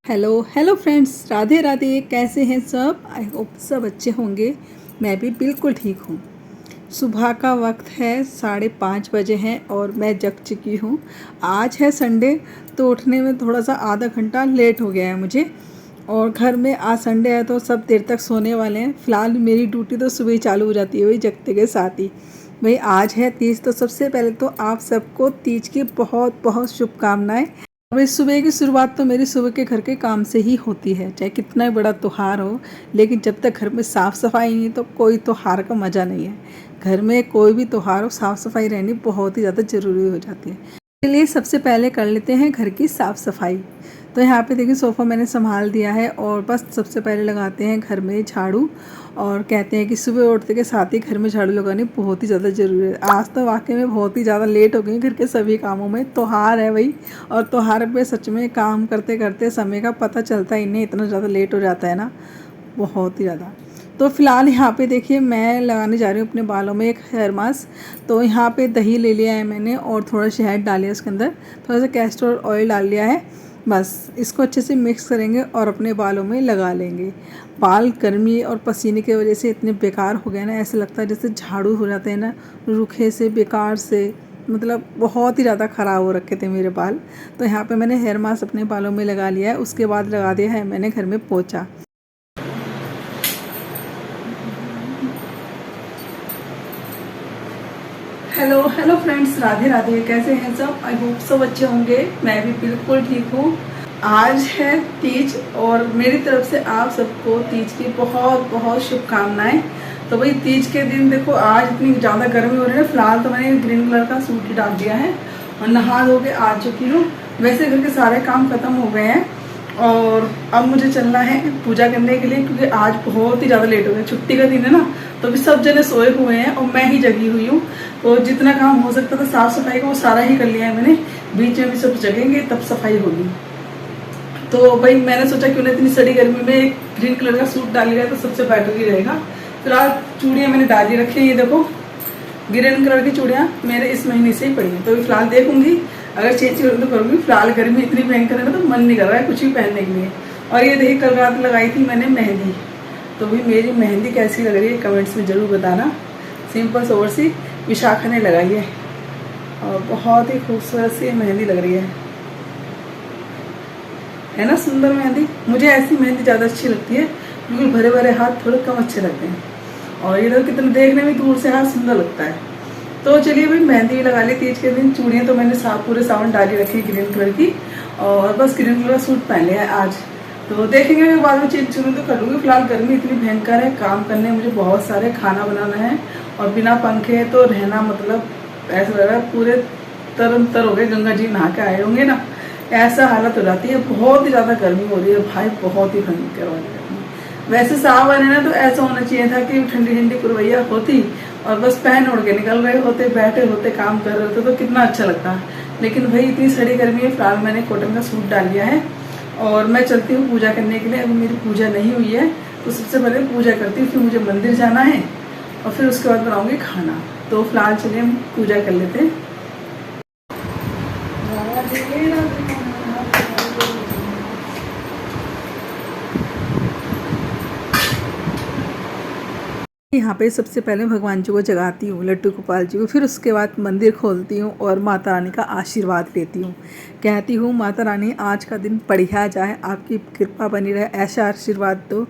Hello hello friends, Radhe Radhe. कैसे हैं सब? आई होप सब अच्छे होंगे। मैं भी बिल्कुल ठीक हूँ। सुबह का वक्त है, 5:30 बजे हैं और मैं जग चुकी हूँ। आज है संडे, तो उठने में थोड़ा सा आधा घंटा लेट हो गया है मुझे। और घर में आज संडे है तो सब देर तक सोने वाले हैं। फ़िलहाल मेरी ड्यूटी तो सुबह ही चालू हो जाती है, वही जगते के साथ ही। भाई आज है तीज, तो सबसे पहले तो आप सबको तीज की बहुत बहुत शुभकामनाएं। भाई सुबह की शुरुआत तो मेरी सुबह के घर के काम से ही होती है, चाहे कितना ही बड़ा त्यौहार हो। लेकिन जब तक घर में साफ़ सफाई नहीं तो कोई त्यौहार का मज़ा नहीं है। घर में कोई भी त्यौहार हो, साफ़ सफाई रहनी बहुत ही ज़्यादा ज़रूरी हो जाती है। इसके लिए सबसे पहले कर लेते हैं घर की साफ़ सफाई। तो यहाँ पे देखिए सोफ़ा मैंने संभाल दिया है और बस सबसे पहले लगाते हैं घर में झाड़ू। और कहते हैं कि सुबह उठते के साथ ही घर में झाड़ू लगानी बहुत ही ज़्यादा ज़रूरी है। आज तो वाकई में बहुत ही ज़्यादा लेट हो गई घर के सभी कामों में। त्यौहार है भाई, और त्यौहार पे सच में काम करते करते समय का पता चलता ही नहीं, इतना ज़्यादा लेट हो जाता है ना, बहुत ही ज़्यादा। तो फिलहाल यहाँ पे देखिए मैं लगाने जा रही हूँ अपने बालों में एक हेयर मास्क। तो यहाँ पे दही ले लिया है मैंने और थोड़ा शहद डालिया उसके अंदर, थोड़ा सा कैस्टर ऑयल डाल लिया है। बस इसको अच्छे से मिक्स करेंगे और अपने बालों में लगा लेंगे। बाल गर्मी और पसीने की वजह से इतने बेकार हो गए ना, ऐसा लगता है जैसे झाड़ू हो जाते हैं ना, रूखे से बेकार से, मतलब बहुत ही ज़्यादा ख़राब हो रखे थे मेरे बाल। तो यहाँ पे मैंने हेयर मास्क अपने बालों में लगा लिया है। उसके बाद लगा दिया है मैंने घर में पोंछा। Hello hello friends, Radhe Radhe. कैसे हैं सब? आई होप सब अच्छे होंगे। मैं भी बिल्कुल ठीक हूँ। आज है तीज और मेरी तरफ से आप सबको तीज की बहुत बहुत शुभकामनाएं। तो भाई तीज के दिन देखो, आज इतनी ज़्यादा गर्मी हो रही है। फिलहाल तो मैंने ग्रीन कलर का सूट ही डाल दिया है और नहा धो के आ चुकी हूँ। वैसे घर के सारे काम खत्म हो गए हैं और अब मुझे चलना है पूजा करने के लिए, क्योंकि आज बहुत ही ज़्यादा लेट हो गया। छुट्टी का दिन है ना, तो अभी सब जने सोए हुए हैं और मैं ही जगी हुई हूँ। तो जितना काम हो सकता था साफ सफाई का वो सारा ही कर लिया है मैंने। बीच में भी सब जगेंगे तब सफाई होगी। तो भाई मैंने सोचा क्यों ना इतनी सड़ी गर्मी में एक ग्रीन कलर का सूट डाल लिया तो सबसे बेटर ही रहेगा। फिलहाल चूड़ियाँ मैंने डाल ही रखी हैं, ये देखो ग्रीन कलर की चूड़ियाँ मेरे इस महीने से ही पड़ी हैं। तो फिलहाल देखूंगी, अगर चेंज करूँ तो करूँगी। फिलहाल गर्मी इतनी भयंकर है ना, तो मन नहीं कर रहा है कुछ भी पहनने के लिए। और ये देखिए कल रात लगाई थी मैंने मेहंदी। तो भाई मेरी मेहंदी कैसी लग रही है कमेंट्स में ज़रूर बताना। सिंपल सोवर सी विशाखा ने लगाई है और बहुत ही खूबसूरत सी मेहंदी लग रही है ना, सुंदर मेहंदी। मुझे ऐसी मेहंदी ज़्यादा अच्छी लगती है, बिल्कुल भरे भरे हाथ थोड़े कम अच्छे लगते हैं। और ये तो कितने देखने में दूर से हाथ सुंदर लगता है। तो चलिए भाई मेहंदी भी लगा ली तीज के दिन। चूड़ियाँ तो मैंने पूरे सावन डाली रखी ग्रीन कलर की, और बस ग्रीन कलर का सूट पहन लिया है आज। तो देखेंगे मैं बाद में चेंज करूँ तो कर लूँगी। फिलहाल गर्मी इतनी भयंकर है, काम करने मुझे बहुत सारे, खाना बनाना है और बिना पंखे तो रहना मतलब ऐसा लग रहा है पूरे तरन तर हो गए, गंगा जी नहा के आए होंगे ना, ऐसा हालत हो जाती है। बहुत ही ज़्यादा गर्मी हो रही है भाई, बहुत ही भयंकर वाली गर्मी। वैसे सावन है ना, तो ऐसा होना चाहिए था कि ठंडी ठंडी पुरवैया होती और बस पहन उड़ के निकल रहे होते, बैठे होते, काम कर रहे होते, तो कितना अच्छा लगता। लेकिन भाई इतनी सड़ी गर्मी है। फिलहाल मैंने कॉटन का सूट डाल लिया है और मैं चलती हूँ पूजा करने के लिए। अभी मेरी पूजा नहीं हुई है, तो सबसे पहले पूजा करती हूँ, फिर मुझे मंदिर जाना है और फिर उसके बाद बनाऊँगी खाना। तो फिलहाल चलिए हम पूजा कर लेते हैं। यहाँ पे सबसे पहले भगवान जी को जगाती हूँ, लड्डू गोपाल जी को। फिर उसके बाद मंदिर खोलती हूँ और माता रानी का आशीर्वाद लेती हूँ। कहती हूँ माता रानी आज का दिन बढ़िया जाए, आपकी कृपा बनी रहे, ऐसा आशीर्वाद दो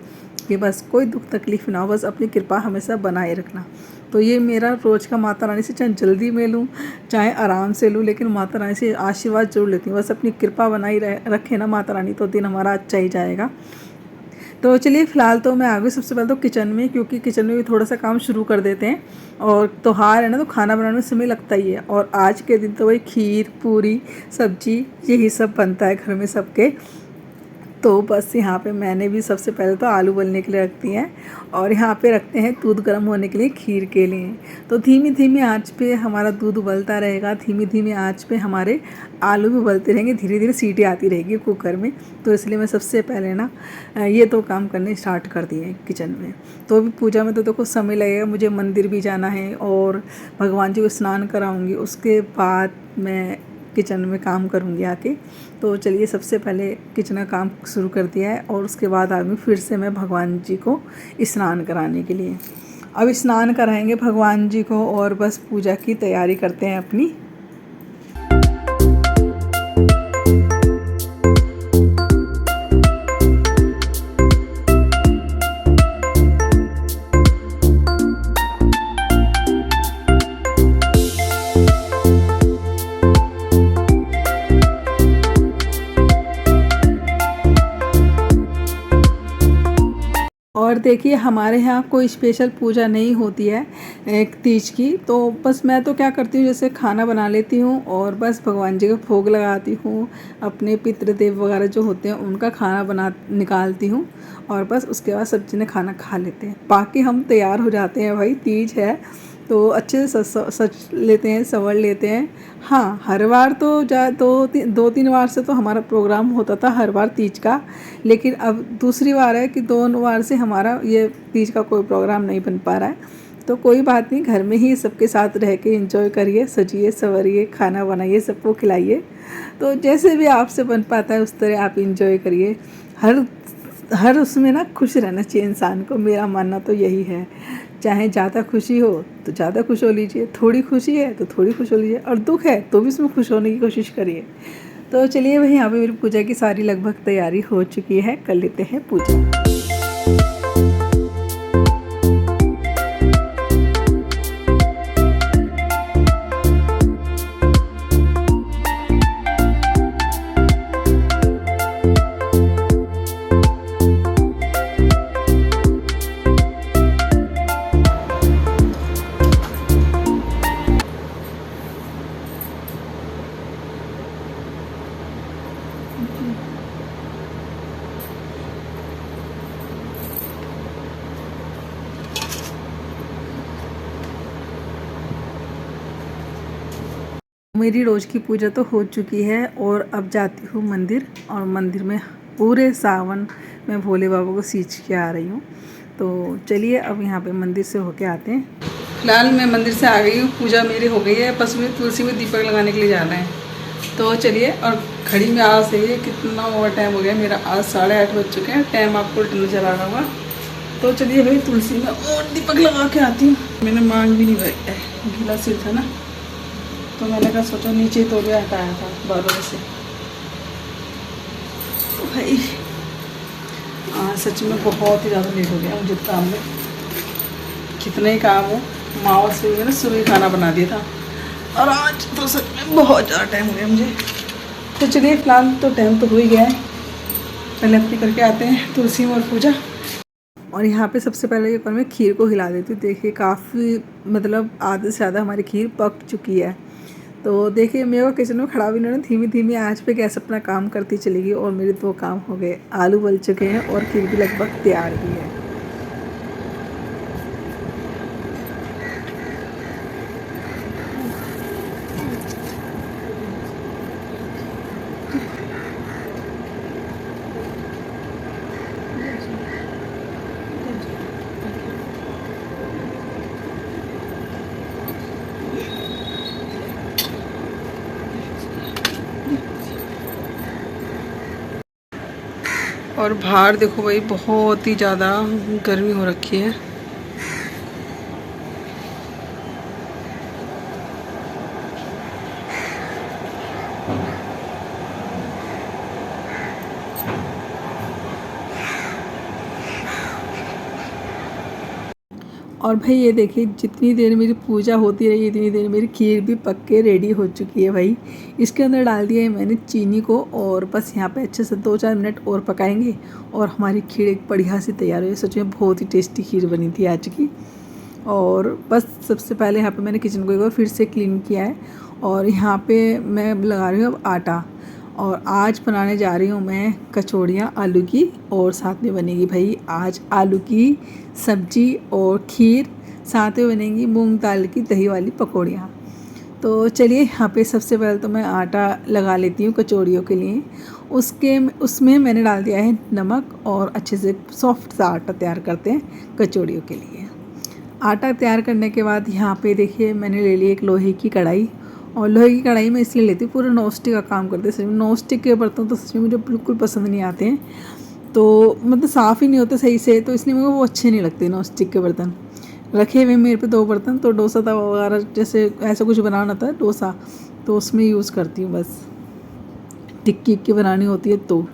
कि बस कोई दुख तकलीफ ना हो, बस अपनी कृपा हमेशा बनाए रखना। तो ये मेरा रोज़ का माता रानी से, चाहे जल्दी में लूँ चाहे आराम से लूँ, लेकिन माता रानी से आशीर्वाद जरूर लेती हूँ। बस अपनी कृपा बनाई रखे ना माता रानी, तो दिन हमारा अच्छा ही जाएगा। तो चलिए फ़िलहाल तो मैं आ गई सबसे पहले तो किचन में, क्योंकि किचन में भी थोड़ा सा काम शुरू कर देते हैं। और त्योहार है ना, तो खाना बनाने में समय लगता ही है। और आज के दिन तो वही खीर पूरी सब्जी यही सब बनता है घर में सबके। तो बस यहाँ पे मैंने भी सबसे पहले तो आलू उबलने के लिए रख दिए हैं और यहाँ पे रखते हैं दूध गर्म होने के लिए खीर के लिए। तो धीमी धीमी आंच पे हमारा दूध उबलता रहेगा, धीमी धीमी आंच पे हमारे आलू भी उबलते रहेंगे, धीरे धीरे सीटी आती रहेगी कुकर में। तो इसलिए मैं सबसे पहले ना ये तो काम करने स्टार्ट कर दिए किचन में। तो अभी पूजा में तो देखो समय लगेगा, मुझे मंदिर भी जाना है और भगवान जी को स्नान कराऊँगी। उसके बाद मैं किचन में काम करूँगी आके। तो चलिए सबसे पहले किचन का काम शुरू कर दिया है और उसके बाद आऊँगी फिर से मैं भगवान जी को स्नान कराने के लिए। अब स्नान कराएंगे भगवान जी को और बस पूजा की तैयारी करते हैं अपनी। और देखिए हमारे यहाँ कोई स्पेशल पूजा नहीं होती है एक तीज की, तो बस मैं तो क्या करती हूँ जैसे खाना बना लेती हूँ और बस भगवान जी का भोग लगाती हूँ, अपने पितृदेव वगैरह जो होते हैं उनका खाना बना निकालती हूँ और बस उसके बाद सब जने खाना खा लेते हैं। बाकी हम तैयार हो जाते हैं, भाई तीज है तो अच्छे से सच लेते हैं, संवर लेते हैं। हाँ, हर बार तो 2-3 बार से तो हमारा प्रोग्राम होता था हर बार तीज का, लेकिन अब दूसरी बार है कि 2 बार से हमारा ये तीज का कोई प्रोग्राम नहीं बन पा रहा है। तो कोई बात नहीं, घर में ही सबके साथ रह के एंजॉय करिए, सजिए संवरिए, खाना बनाइए, सबको खिलाइए। तो जैसे भी आपसे बन पाता है उस तरह आप एंजॉय करिए। हर उसमें ना खुश रहना चाहिए इंसान को, मेरा मानना तो यही है। चाहे ज़्यादा खुशी हो तो ज़्यादा खुश हो लीजिए, थोड़ी खुशी है तो थोड़ी खुश हो लीजिए, और दुख है तो भी उसमें खुश होने की कोशिश करिए। तो चलिए भाई, यहाँ पे मेरी पूजा की सारी लगभग तैयारी हो चुकी है, कर लेते हैं पूजा। मेरी रोज़ की पूजा तो हो चुकी है और अब जाती हूँ मंदिर, और मंदिर में पूरे सावन में भोले बाबा को सींच के आ रही हूँ। तो चलिए अब यहाँ पे मंदिर से होके आते हैं। फिलहाल मैं मंदिर से आ गई हूँ, पूजा मेरी हो गई है, बस मुझे तुलसी में दीपक लगाने के लिए जाना है। तो चलिए, और घड़ी में आज से कितना ओवर टाइम हो गया मेरा, आज 8:30 बज चुके हैं, टाइम आपको नज़र आ रहा होगा। तो चलिए भाई, तुलसी में और दीपक लगा के आती हूँ। मैंने मांग भी नहीं भरा, गीला सिर था ना, तो मैंने कहा सोचा नीचे तो भी हटाया था 12 बजे से। तो भाई सच में बहुत ही ज़्यादा लेट हो गया मुझे काम में, कितने ही काम हो। मावा से मैंने सुबह खाना बना दिया था और आज तो सच में बहुत ज़्यादा टाइम हो गया मुझे। तो चलिए फिलहाल तो टाइम तो हो ही गया है, पहले अपनी करके आते हैं तुलसी में और पूजा। और यहाँ पे सबसे पहले ये कर मैं खीर को हिला देती हूँ। देखिए काफ़ी मतलब आधे से ज़्यादा हमारी खीर पक चुकी है। तो देखिए मेरे को किचन में खड़ा भी नहीं, धीमी धीमी आंच पे गैस अपना काम करती चलेगी। और मेरे 2 काम हो गए, आलू उबल चुके हैं और खीर भी लगभग तैयार भी है। और बाहर देखो भाई, बहुत ही ज़्यादा गर्मी हो रखी है। और भाई ये देखिए, जितनी देर मेरी पूजा होती रही इतनी देर मेरी खीर भी पक के रेडी हो चुकी है भाई। इसके अंदर डाल दिया है मैंने चीनी को, और बस यहाँ पे अच्छे से 2-4 मिनट और पकाएंगे और हमारी खीर एक बढ़िया सी तैयार हुई। सच में बहुत ही टेस्टी खीर बनी थी आज की। और बस सबसे पहले यहाँ पे मैंने किचन को एक बार फिर से क्लीन किया है, और यहाँ पे मैं लगा रही हूँ अब आटा। और आज बनाने जा रही हूँ मैं कचौड़ियाँ आलू की, और साथ में बनेगी भाई आज आलू की सब्जी और खीर, साथ में बनेंगी मूंग दाल की दही वाली पकौड़ियाँ। तो चलिए यहाँ पे सबसे पहले तो मैं आटा लगा लेती हूँ कचौड़ियों के लिए। उसमें मैंने डाल दिया है नमक, और अच्छे से सॉफ्ट सा आटा तैयार करते हैं कचौड़ियों के लिए। आटा तैयार करने के बाद यहाँ पे देखिए मैंने ले ली एक लोहे की कढ़ाई, और लोहे की कढ़ाई में इसलिए लेती हूँ, पूरा नॉन स्टिक का काम करते हैं। सच में नॉन स्टिक के बर्तन तो सच में मुझे बिल्कुल पसंद नहीं आते हैं, तो मतलब साफ़ ही नहीं होते सही से, तो इसलिए मुझे वो अच्छे नहीं लगते नॉन स्टिक के बर्तन। रखे हुए मेरे पे 2 बर्तन, तो डोसा तवा वगैरह जैसे ऐसा कुछ बनाना था डोसा, तो उसमें यूज़ करती हूँ बस, टिक्की की बनानी होती है तो।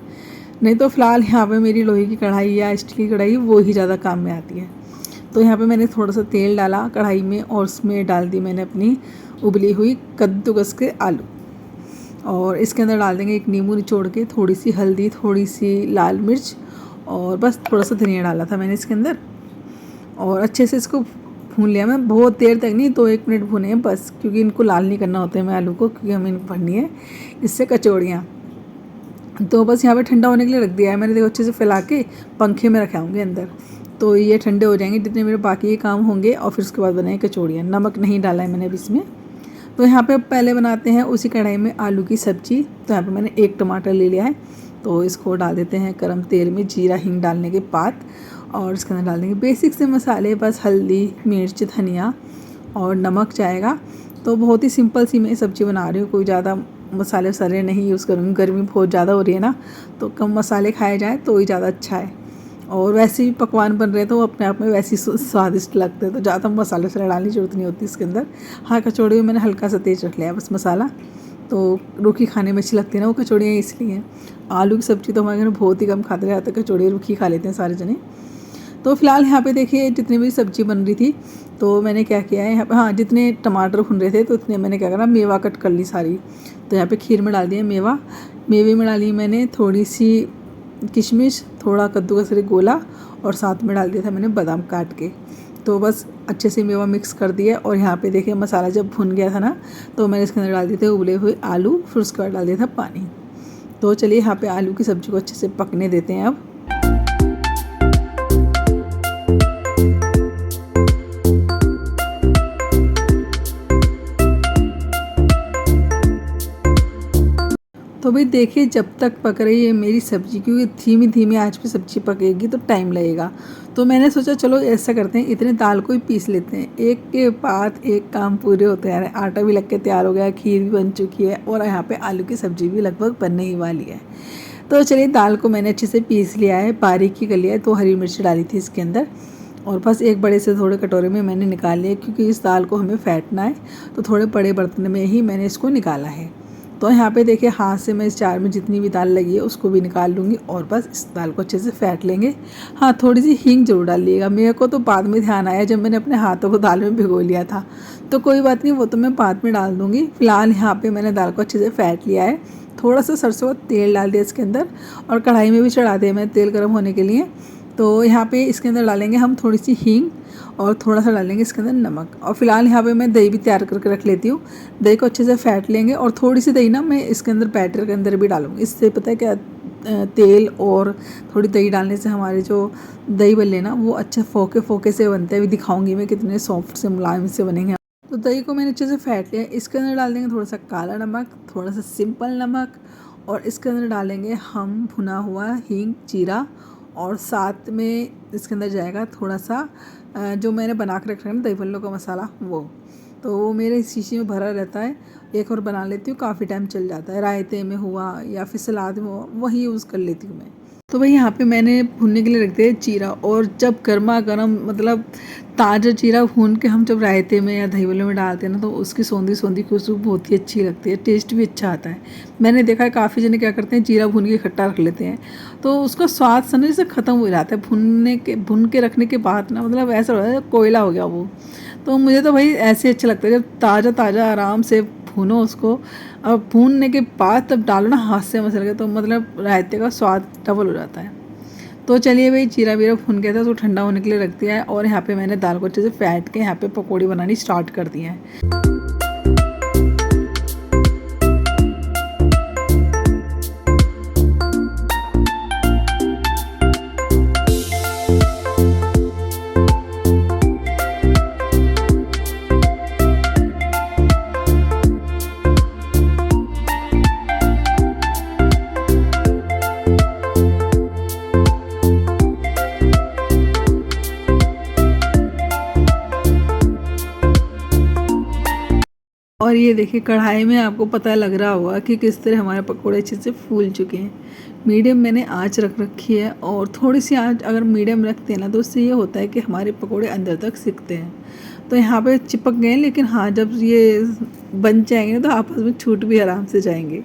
नहीं तो फ़िलहाल यहाँ पे मेरी लोहे की कढ़ाई या स्टील की कढ़ाई वो ही ज़्यादा काम में आती है। तो यहाँ पे मैंने थोड़ा सा तेल डाला कढ़ाई में और उसमें डाल दी मैंने अपनी उबली हुई कद्दूकस के आलू, और इसके अंदर डाल देंगे एक नींबू निचोड़ के, थोड़ी सी हल्दी, थोड़ी सी लाल मिर्च, और बस थोड़ा सा धनिया डाला था मैंने इसके अंदर, और अच्छे से इसको भून लिया। मैं बहुत देर तक नहीं, 2-1 मिनट भुने हैं बस, क्योंकि इनको लाल नहीं करना होता है मैं आलू को, क्योंकि हमें इनको भरनी है इससे कचौड़ियाँ। तो बस यहाँ पे ठंडा होने के लिए रख दिया है मैंने, देखो अच्छे से फैला के पंखे में रखाऊंगे अंदर, तो ये ठंडे हो जाएंगे जितने मेरे बाकी के काम होंगे, और फिर उसके बाद बनाएंगे कचौड़ियाँ। नमक नहीं डाला है मैंने अभी इसमें। तो यहाँ पे पहले बनाते हैं उसी कढ़ाई में आलू की सब्जी। तो यहाँ पे मैंने 1 टमाटर ले लिया है, तो इसको डाल देते हैं गर्म तेल में, जीरा हींग डालने के बाद, और इसके अंदर डाल देंगे बेसिक से मसाले, बस हल्दी, मिर्च, धनिया और नमक जाएगा। तो बहुत ही सिंपल सी मैं सब्ज़ी बना रही हूँ, कोई ज़्यादा मसाले वसाले नहीं यूज़ करूँगी, गर्मी बहुत ज़्यादा हो रही है ना, तो कम मसाले खाए जाए तो ही ज़्यादा अच्छा है। और वैसे भी पकवान बन रहे हैं तो वो अपने आप में वैसे ही स्वादिष्ट लगते हैं, तो ज़्यादा मसाले वसाले डालने की ज़रूरत नहीं होती इसके अंदर। हाँ, कचौड़ी में मैंने हल्का सा तेज रख लिया है बस मसाला, तो रूखी खाने में अच्छी लगती है ना वो कचौड़ियाँ, इसलिए। आलू की सब्ज़ी तो हमारे घर में बहुत ही कम खाते रहते हैं, कचौड़ी रूखी खा लेते हैं सारे जने। तो फ़िलहाल यहाँ पे देखिए जितनी भी सब्ज़ी बन रही थी, तो मैंने क्या किया है यहाँ पे, हाँ जितने टमाटर भुन रहे थे तो इतने मैंने क्या करा, मेवा कट कर ली सारी। तो यहाँ पे खीर में डाल दिया मेवा, मेवे में डाली मैंने थोड़ी सी किशमिश, थोड़ा कद्दूकस गोला, और साथ में डाल दिया था मैंने बादाम काट के। तो बस अच्छे से मेवा मिक्स कर दिया, और यहाँ पे देखिए मसाला जब भुन गया था ना, तो मैंने इसके अंदर डाल दिए थे उबले हुए आलू, फिर उसके बाद डाल दिया था पानी। तो चलिए यहाँ पे आलू की सब्ज़ी को अच्छे से पकने देते हैं अब। तो भाई देखिए जब तक पक रही है मेरी सब्ज़ी, क्योंकि धीमी धीमी आंच पे सब्ज़ी पकेगी तो टाइम लगेगा, तो मैंने सोचा चलो ऐसा करते हैं, इतने दाल को ही पीस लेते हैं, एक के बाद एक काम पूरे होते हैं। आटा भी लग के तैयार हो गया, खीर भी बन चुकी है, और यहाँ पे आलू की सब्ज़ी भी लगभग बनने ही वाली है। तो चलिए दाल को मैंने अच्छे से पीस लिया है, बारीक ही कर लिया है, 2 हरी मिर्च डाली थी इसके अंदर, और बस एक बड़े से थोड़े कटोरे में मैंने निकाल लिया, क्योंकि इस दाल को हमें फेंटना है, तो थोड़े बड़े बर्तन में ही मैंने इसको निकाला है। तो यहाँ पे देखिए हाथ से मैं इस जार में जितनी भी दाल लगी है उसको भी निकाल लूँगी, और बस इस दाल को अच्छे से फेंट लेंगे। हाँ, थोड़ी सी हींग जरूर डालिएगा, मेरे को तो बाद में ध्यान आया जब मैंने अपने हाथों को दाल में भिगो लिया था, तो कोई बात नहीं, वो तो मैं बाद में डाल दूँगी। फ़िलहाल यहाँ पे मैंने दाल को अच्छे से फेंट लिया है, थोड़ा सा सरसों का तेल डाल दिया इसके अंदर, और कढ़ाई में भी चढ़ा दिया मैं तेल गर्म होने के लिए। तो यहाँ पे इसके अंदर डालेंगे हम थोड़ी सी हींग, और थोड़ा सा डालेंगे इसके अंदर नमक, और फिलहाल यहाँ पे मैं दही भी तैयार करके रख लेती हूँ। दही को अच्छे से फेंट लेंगे, और थोड़ी सी दही ना मैं इसके अंदर बैटर के अंदर भी डालूँगी, इससे पता है क्या, तेल और थोड़ी दही डालने से हमारे जो दही बल्ले ना वो अच्छे फोके फोके से बनते हैं। अभी दिखाऊँगी मैं कितने सॉफ्ट से मुलायम से बनेंगे। तो दही को मैंने अच्छे से फेंट लिया, इसके अंदर डाल देंगे थोड़ा सा काला नमक, थोड़ा सा सिंपल नमक, और इसके अंदर डालेंगे हम भुना हुआ हींग जीरा, और साथ में इसके अंदर जाएगा थोड़ा सा जो मैंने बना के रखा है ना दही भल्लों का मसाला, वो तो वो मेरे शीशी में भरा रहता है, एक और बना लेती हूँ, काफ़ी टाइम चल जाता है। रायते में हुआ या फिर सलाद में हुआ, वही यूज़ कर लेती हूँ मैं। तो भाई यहाँ पे मैंने भूनने के लिए रख दिया जीरा, और जब गर्मा गर्म मतलब ताज़ा जीरा भून के हम जब रायते में या दही बल्ले में डालते हैं ना, तो उसकी सौंधी सौंधी खुशबू बहुत ही अच्छी लगती है, टेस्ट भी अच्छा आता है। मैंने देखा है काफ़ी जने क्या करते हैं, जीरा भून के इकट्ठा रख लेते हैं, तो उसका स्वाद समझ से ख़त्म हो जाता है। भून के रखने के बाद ना मतलब ऐसा हो जाता है कोयला हो गया वो। तो मुझे तो भाई ऐसे अच्छा लगता है जब ताज़ा ताज़ा आराम से भूनो उसको, और भूनने के बाद तब डालो ना हाथ से मसल के, तो मतलब रायते का स्वाद डबल हो जाता है। तो चलिए भाई जीरा वीरा भून गया था, तो ठंडा होने के लिए रख दिया है, और यहाँ पे मैंने दाल को अच्छे से फेंट के यहाँ पे पकौड़ी बनानी स्टार्ट कर दी है। और ये देखिए कढ़ाई में आपको पता लग रहा होगा कि किस तरह हमारे पकोड़े अच्छे से फूल चुके हैं। मीडियम मैंने आंच रख रखी है, और थोड़ी सी आंच अगर मीडियम रखते हैं ना तो उससे ये होता है कि हमारे पकोड़े अंदर तक सिकते हैं। तो यहाँ पे चिपक गए हैं, लेकिन हाँ जब ये बन जाएंगे तो आपस में छूट भी आराम से जाएंगे।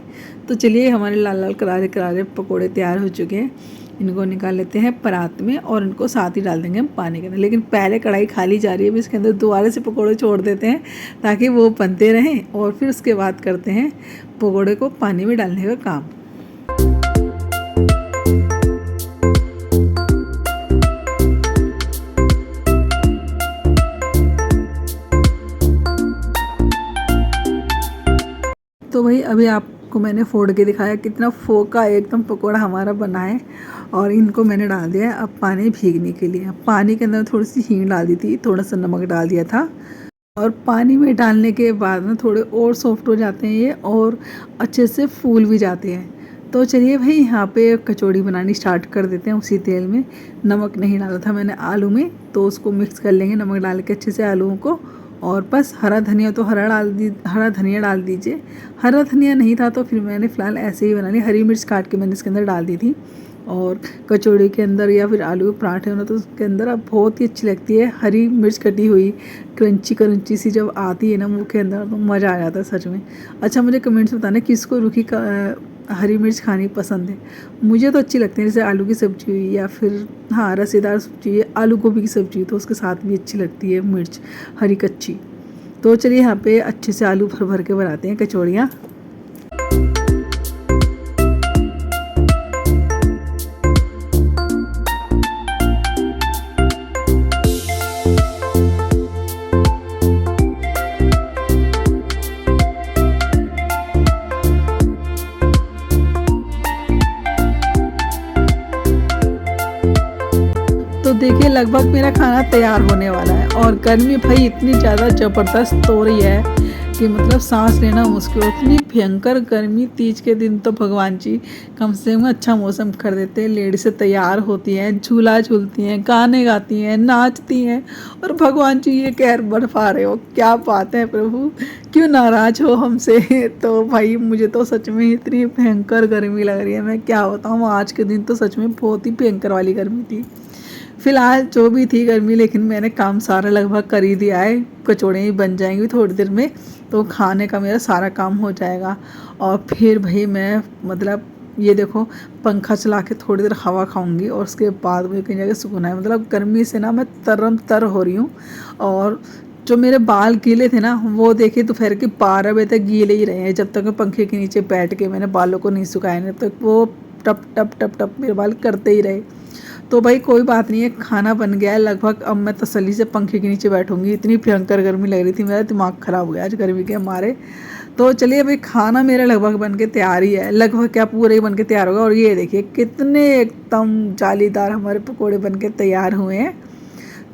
तो चलिए हमारे लाल लाल करारे करारे पकोड़े तैयार हो चुके हैं। इनको निकाल लेते हैं परात में और इनको साथ ही डाल देंगे हम पानी के अंदर। लेकिन पहले कढ़ाई खाली जा रही है, इसके अंदर दोबारा से पकोड़े छोड़ देते हैं ताकि वो बनते रहें, और फिर उसके बाद करते हैं पकोड़े को पानी में डालने का काम। तो भाई अभी आपको मैंने फोड़ के दिखाया कितना फोका एकदम पकोड़ा हमारा बना है, और इनको मैंने डाल दिया है अब पानी भीगने के लिए। पानी के अंदर थोड़ी सी हींग डाल दी थी, थोड़ा सा नमक डाल दिया था, और पानी में डालने के बाद ना थोड़े और सॉफ्ट हो जाते हैं ये, और अच्छे से फूल भी जाते हैं। तो चलिए भाई यहाँ पे कचौड़ी बनानी स्टार्ट कर देते हैं उसी तेल में। नमक नहीं डाला था मैंने आलू में, तो उसको मिक्स कर लेंगे नमक डाल के अच्छे से आलूओं को। और बस हरा धनिया तो हरा धनिया डाल दीजिए। हरा धनिया नहीं था तो फिर मैंने फ़िलहाल ऐसे ही बना ली। हरी मिर्च काट के मैंने इसके अंदर डाल दी थी, और कचौड़ी के अंदर या फिर आलू के पराठे होना तो उसके अंदर अब बहुत ही अच्छी लगती है हरी मिर्च कटी हुई, क्रंची क्रंची सी जब आती है ना मुँह के अंदर तो मज़ा आ जाता है सच में। अच्छा मुझे कमेंट्स बताना किसको रूखी हरी मिर्च खानी पसंद है। मुझे तो अच्छी लगती है, जैसे आलू की सब्ज़ी हुई या फिर हाँ रसेदार सब्ज़ी है, आलू गोभी की सब्ज़ी तो उसके साथ भी अच्छी लगती है मिर्च हरी कच्ची। तो चलिए यहाँ पे अच्छे से आलू भर भर के बनाते हैं कचौड़ियाँ। तो देखिए लगभग मेरा खाना तैयार होने वाला है, और गर्मी भाई इतनी ज़्यादा ज़बरदस्त हो रही है कि मतलब सांस लेना मुश्किल। इतनी भयंकर गर्मी, तीज के दिन तो भगवान जी कम से कम अच्छा मौसम कर देते हैं। लेडीज़ें तैयार होती हैं, झूला झूलती हैं, गाने गाती हैं, नाचती हैं, और भगवान जी ये कहर बरपा रहे हो। क्या बात है प्रभु, क्यों नाराज़ हो हमसे। तो भाई मुझे तो सच में इतनी भयंकर गर्मी लग रही है, मैं क्या बताऊँ। आज के दिन तो सच में बहुत ही भयंकर वाली गर्मी थी। फ़िलहाल जो भी थी गर्मी, लेकिन मैंने काम सारा लगभग कर ही दिया है। कचौड़े ही बन जाएंगी थोड़ी देर में, तो खाने का मेरा सारा काम हो जाएगा। और फिर भाई मैं मतलब ये देखो पंखा चला के थोड़ी देर हवा खाऊंगी, और उसके बाद मुझे कहीं जाके सुकून है। मतलब गर्मी से ना मैं तरम तर हो रही हूँ। और जो मेरे बाल गीले थे ना वो देखिए दोपहर के 12 बजे तक गीले ही रहे हैं। जब तक मैं पंखे के नीचे बैठ के मैंने बालों को नहीं सुखाया, तब तक वो टप टप टप टप मेरे बाल करते ही रहे। तो भाई कोई बात नहीं है, खाना बन गया है लगभग। अब मैं तसल्ली से पंखे के नीचे बैठूंगी। इतनी भयंकर गर्मी लग रही थी, मेरा दिमाग ख़राब हो गया आज गर्मी के मारे। तो चलिए भाई खाना मेरा लगभग बन के तैयार ही है, लगभग क्या पूरे ही बन के तैयार होगा। और ये देखिए कितने एकदम जालीदार हमारे पकोड़े बन के तैयार हुए हैं।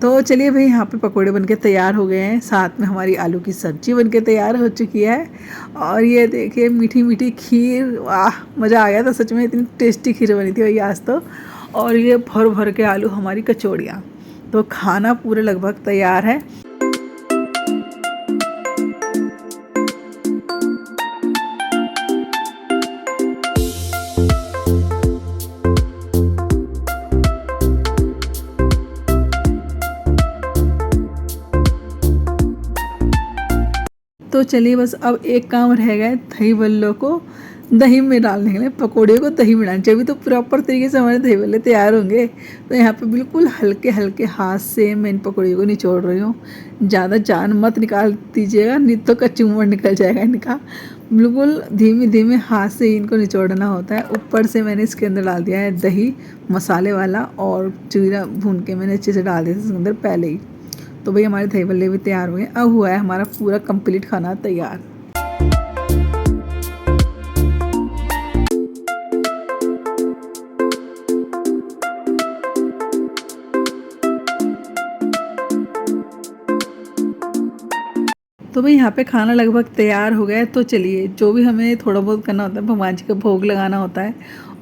तो चलिए भाई यहाँ पे पकोड़े बनके तैयार हो गए हैं, साथ में हमारी आलू की सब्ज़ी बनके तैयार हो चुकी है। और ये देखिए मीठी मीठी खीर, वाह मज़ा आ गया था सच में। इतनी टेस्टी खीर बनी थी भाई आज तो। और ये भर भर के आलू हमारी कचौड़ियाँ। तो खाना पूरे लगभग तैयार है। तो चलिए बस अब एक काम रह गया है, दही बल्लों को दही में डालने के लिए। पकौड़े को दही में डालना चाहिए, तो प्रॉपर तरीके से हमारे दही बल्ले तैयार होंगे। तो यहाँ पे बिल्कुल हल्के हल्के हाथ से मैं इन पकौड़े को निचोड़ रही हूँ। ज़्यादा जान मत निकाल दीजिएगा, नहीं तो कचूमर निकल जाएगा इनका। बिल्कुल धीमे धीमे हाथ से ही इनको निचोड़ना होता है। ऊपर से मैंने इसके अंदर डाल दिया है दही मसाले वाला, और जीरा भून के मैंने अच्छे से डाल दिया इसके अंदर पहले ही। तो भाई हमारे दही बल्ले भी तैयार हुए। अब हुआ है हमारा पूरा कंप्लीट खाना तैयार। तो भाई यहाँ पे खाना लगभग तैयार हो गया है। तो चलिए जो भी हमें थोड़ा बहुत करना होता है, भगवान जी का भोग लगाना होता है,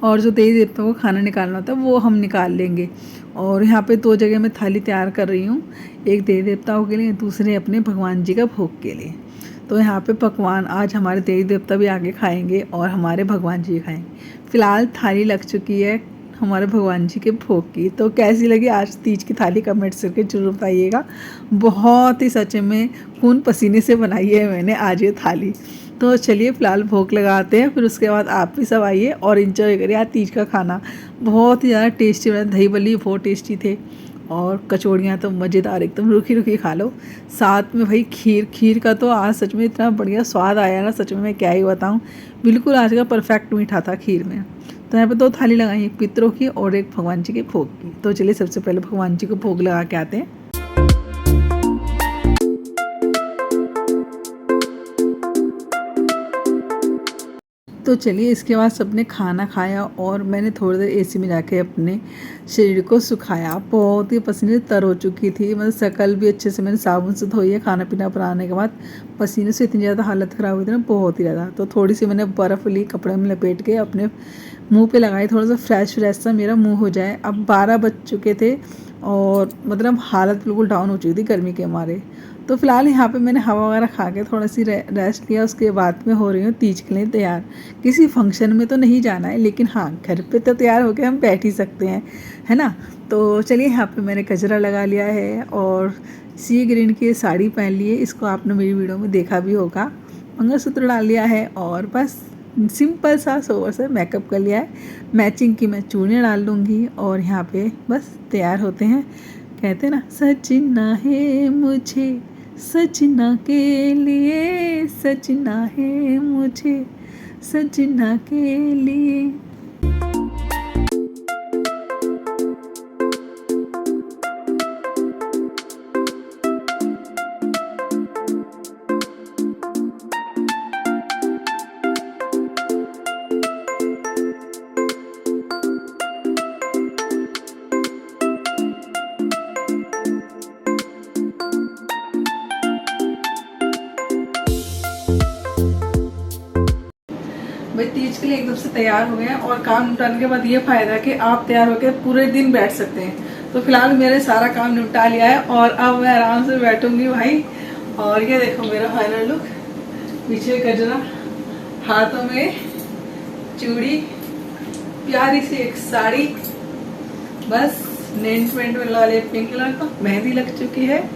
और जो देवी देवताओं को खाना निकालना होता है वो हम निकाल लेंगे। और यहाँ पे 2 जगह मैं थाली तैयार कर रही हूँ, एक देवी देवताओं के लिए, दूसरे अपने भगवान जी का भोग के लिए। तो यहाँ पे पकवान आज हमारे देवी देवता भी आगे खाएंगे और हमारे भगवान जी खाएंगे। फ़िलहाल थाली लग चुकी है हमारे भगवान जी के भोग की। तो कैसी लगी आज तीज की थाली कमेंट्स करके जरूर बताइएगा। बहुत ही सच में खून पसीने से बनाई है मैंने आज ये थाली। तो चलिए फ़िलहाल भोग लगाते हैं, फिर उसके बाद आप भी सब आइए और इन्जॉय करिए आज तीज का खाना। बहुत ही ज़्यादा टेस्टी बना, दही बल्ली बहुत टेस्टी थे और कचौड़ियाँ तो मज़ेदार, एकदम रूखी रूखी खा लो। साथ में भाई खीर का तो आज सच में इतना बढ़िया स्वाद आया ना, सच में मैं क्या ही बताऊँ। बिल्कुल आज का परफेक्ट मीठा था खीर में। तो यहाँ पे 2 थाली लगाई, एक पितरों की और एक भगवान जी के भोग की। तो चलिए सबसे पहले भगवान जी को भोग लगा के आते हैं। तो चलिए इसके बाद सबने खाना खाया और मैंने थोड़ी देर एसी में जाके अपने शरीर को सुखाया। बहुत ही पसीने तर हो चुकी थी, मतलब शक्ल भी अच्छे से मैंने साबुन से धोई है। खाना पीना बनाने के बाद पसीने से इतनी ज़्यादा हालत ख़राब हुई थी ना, बहुत ही ज़्यादा। तो थोड़ी सी मैंने बर्फ़ ली, कपड़े में लपेट के अपने मुँह पे लगाई, थोड़ा सा फ्रेश सा मेरा मुँह हो जाए। अब 12 बज चुके थे और मतलब हालत बिल्कुल डाउन हो चुकी थी गर्मी के मारे। तो फ़िलहाल यहाँ पे मैंने हवा वगैरह खा के थोड़ा सी रेस्ट लिया। उसके बाद में हो रही हूँ तीज के लिए तैयार। किसी फंक्शन में तो नहीं जाना है, लेकिन हाँ घर पे तो तैयार होके हम बैठ ही सकते हैं, है ना। तो चलिए यहाँ पे मैंने गजरा लगा लिया है और सी ग्रीन की साड़ी पहन ली है। इसको आपने मेरी वीडियो में देखा भी होगा। मंगलसूत्र डाल लिया है और बस सिंपल सा सोवर से मेकअप कर लिया है। मैचिंग की मैं चूड़ियाँ डाल लूँगी और यहाँ पे बस तैयार होते हैं। कहते हैं ना, सजना है मुझे सजना के लिए, सजना है मुझे सजना के लिए। भाई तीज के लिए एकदम से तैयार हो गए हैं और काम निपटाने के बाद ये फायदा है कि आप तैयार होकर पूरे दिन बैठ सकते हैं। तो फिलहाल मेरे सारा काम निपटा लिया है और अब मैं आराम से बैठूंगी भाई। और ये देखो मेरा फाइनल लुक, पीछे गजरा, हाथों में चूड़ी, प्यारी सी एक साड़ी, बस नेल पेंट में लगा लिया पिंक कलर का, मेहंदी लग चुकी है।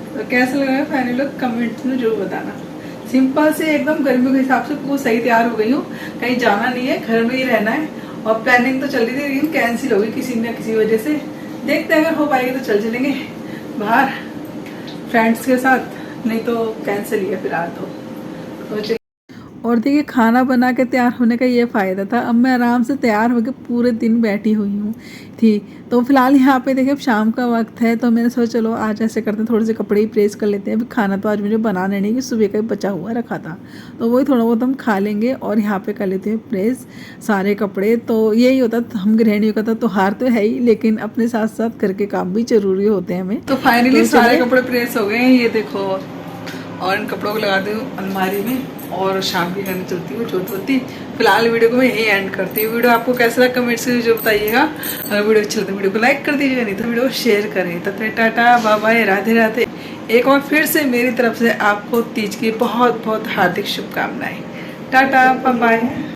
तो कैसा लगा है फाइनल लुक कमेंट में जरूर बताना। सिंपल से एकदम गर्मियों के हिसाब से पूरी सही तैयार हो गई हूँ, कहीं जाना नहीं है, घर में ही रहना है। और प्लानिंग तो चल रही थी लेकिन कैंसिल होगी किसी न किसी वजह से। देखते हैं अगर हो पाएगी तो चल चलेंगे बाहर फ्रेंड्स के साथ, नहीं तो कैंसिल ही है फिलहाल तो और देखिए खाना बना के तैयार होने का ये फ़ायदा था, अब मैं आराम से तैयार होकर पूरे दिन बैठी हुई हूँ थी। तो फिलहाल यहाँ पे देखिए अब शाम का वक्त है, तो मैंने सोचा चलो आज ऐसे करते हैं, थोड़े से कपड़े ही प्रेस कर लेते हैं। अभी खाना तो आज मुझे बनाने नहीं, कि सुबह का ही बचा हुआ रखा था, तो वही थोड़ा बहुत हम खा लेंगे। और यहाँ पे कर लेते हैं प्रेस सारे कपड़े। तो यही होता, हम गृहिणियों का तो हार तो है ही, लेकिन अपने साथ साथ घर के काम भी जरूरी होते हैं हमें। तो फाइनली सारे कपड़े प्रेस हो गए हैं, ये देखो। और इन कपड़ों को लगा दूँ अलमारी में और शाम की करने चलती हूँ जोतवती। फिलहाल वीडियो को मैं यही एंड करती हूँ। वीडियो आपको कैसा लगा कमेंट से जो बताइएगा। अगर वीडियो अच्छा लगता है वीडियो को लाइक कर दीजिएगा, नहीं तो वीडियो को शेयर करें। तब तक tata bye bye, Radhe Radhe. एक बार फिर से मेरी तरफ से आपको तीज की बहुत बहुत हार्दिक शुभकामनाएं। Tata bye bye.